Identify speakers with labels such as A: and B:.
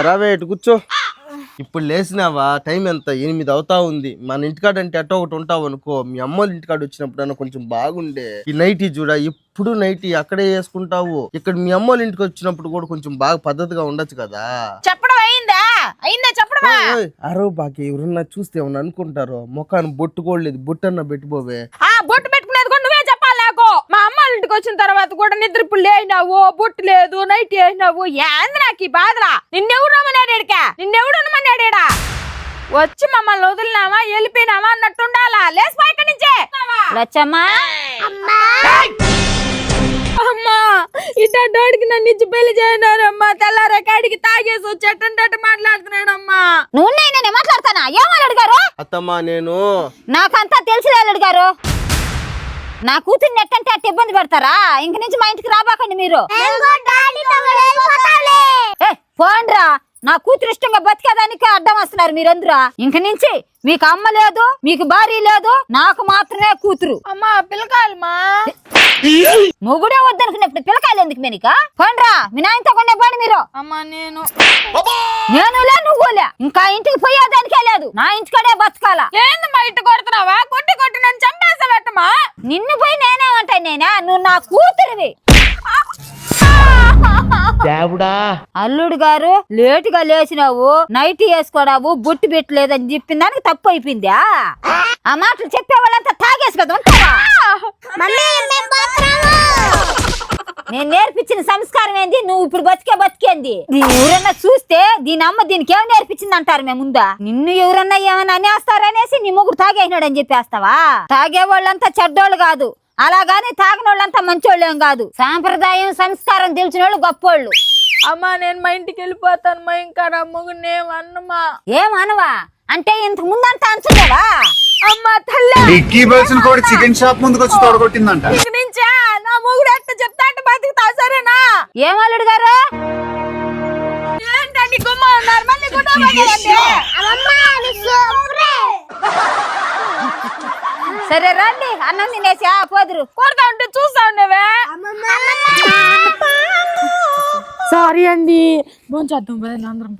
A: రావే ఇటు కూర్చో. ఇప్పుడు లేచినావా? టైం ఎంత? 8 అవుతా ఉంది. మన ఇంటికాడ అంటే అట్టో ఒకటి ఉంటావు అనుకో. మీ అమ్మోళ్ళ ఇంటికాడ వచ్చినప్పుడు కొంచెం బాగుండే. ఈ నైటీ చూడ, ఇప్పుడు నైటీ అక్కడే వేసుకుంటావు. ఇక్కడ మీ అమ్మోళ్ళ ఇంటికి వచ్చినప్పుడు కూడా కొంచెం బాగా పద్ధతిగా ఉండొచ్చు కదా.
B: చెప్పడం అయిందా? చెప్పడమా?
A: అరో బాకి ఎవరన్నా చూస్తే ఏమన్నా అనుకుంటారు. ముఖాన్ని బొట్టు కూడా లేదు, బొట్టు అన్న పెట్టిపోవే.
B: బొట్టు పెట్టుకునేది కూడా నువ్వే చెప్పాలి నాకు. మా అమ్మ వాళ్ళ ఇంటికి వచ్చిన తర్వాత కూడా నిద్ర ఇప్పుడు లేనావు, బొట్టు లేదు, నైట్ వేసినావు. ఏంది నాకు ఈ బాధలా? నిన్నెవడమన్నాడేడికా? నిన్నెవడమన్నాడేడా? వచ్చి మమ్మల్ని వదిలినామా వెళ్ళిపోయినామా అన్నట్టుండాలా. లేసిపో ఇక్కడి నుంచే.
C: లచ్చమ్మా
B: అమ్మా ఇట్టోడికి నన్ను ఇచ్చి పెళ్లి చేయనారమ్మా. తెల్లారే కాడికి తాగేసి వచ్చి ఎట్టంటే మాట్లాడుతున్నాడమ్మా.
C: నువ్వు నేనే మాట్లాడతానా? ఏమని అడిగారు?
A: అత్తమ్మా నేను
C: నాకంతా తెలిసి అడిగారు. నా కూతుర్ని ఎట్టంటే అట్ట ఇబ్బంది పెడతారా? ఇంక నుంచి మా ఇంటికి రాబాకండి మీరు. పోండ్రా, నా కూతురు ఇష్టంగా బతికేదానికి అడ్డం వస్తున్నారు మీరందరూ. ఇంక నుంచి మీకు అమ్మ లేదు, మీకు భార్య లేదు, నాకు మాత్రమే కూతురు.
B: అమ్మా పిల్లకాయలమా
C: మొగుడే వద్దనుకున్నప్పుడు పిల్లకాయలు ఎందుకు మేనిక? పోండ్రా, మీ నాయనతో కొండే పోండి మీరు.
B: అమ్మా
C: నేనులే నువ్వులే, ఇంకా ఇంటికి పోయేదానికే లేదు. నా ఇంటికాడే బతకాలా.
B: ఏంది మా ఇంటి కొడుతున్నావా? కొట్టి నన్ను చంపేసావటమా?
C: నిన్ను పోయి నేనేమంటాను? నేనా? నువ్వు నా కూతురివి. అల్లుడు గారు లేటుగా లేచినావు, నైట్ వేసుకోడావు, బొట్టు పెట్టలేదని చెప్పిన దానికి తప్పు అయిపోయిందా? ఆ మాటలు చెప్పే వాళ్ళంతా తాగేసి కదా ఉంటారా? నేను నేర్పించిన సంస్కారం ఏంది? నువ్వు ఇప్పుడు బతికేంది? ఎవరన్నా చూస్తే దీని అమ్మ దీనికి ఏం నేర్పించింది అంటారు. మేము ముందా నిన్ను ఎవరన్నా ఏమన్నా అనేస్తారనేసి నీ మొగుడు తాగేసినాడు అని చెప్పేస్తావా? తాగే వాళ్ళంతా చెడ్డోళ్ళు కాదు, అలాగాని తాగిన వాళ్ళంతా మంచోళ్ళు ఏం కాదు. సాంప్రదాయం సంస్కారం తెలిసిన వాళ్ళు గొప్పోళ్ళు.
B: అమ్మా నేను మా ఇంటికి వెళ్ళిపోతాను. మా ఇంకా నా మొగుడిని ఏమన్నమా?
C: ఏమనవా అంటే ఇంతకు ముందంతా అంచలేవా?
B: అమ్మా తల్లి
D: చికెన్ షాప్ ముందుకు వచ్చి తోడగొట్టిందంట.
B: నుంచా నా మొగుడు ఎట్ట చెప్తా అంటే బతుకుతా సరేనా?
C: ఏం అల్లుడు గారు
B: ఏంటండి గుమ్మ ఉన్నారు? మళ్ళీ
C: సరే రండి, అన్నం తినేసి పోదురు.
B: కొడతా ఉంటే చూస్తా ఉండేవే. సారీ అండి, భోంచేద్దాం అందరం.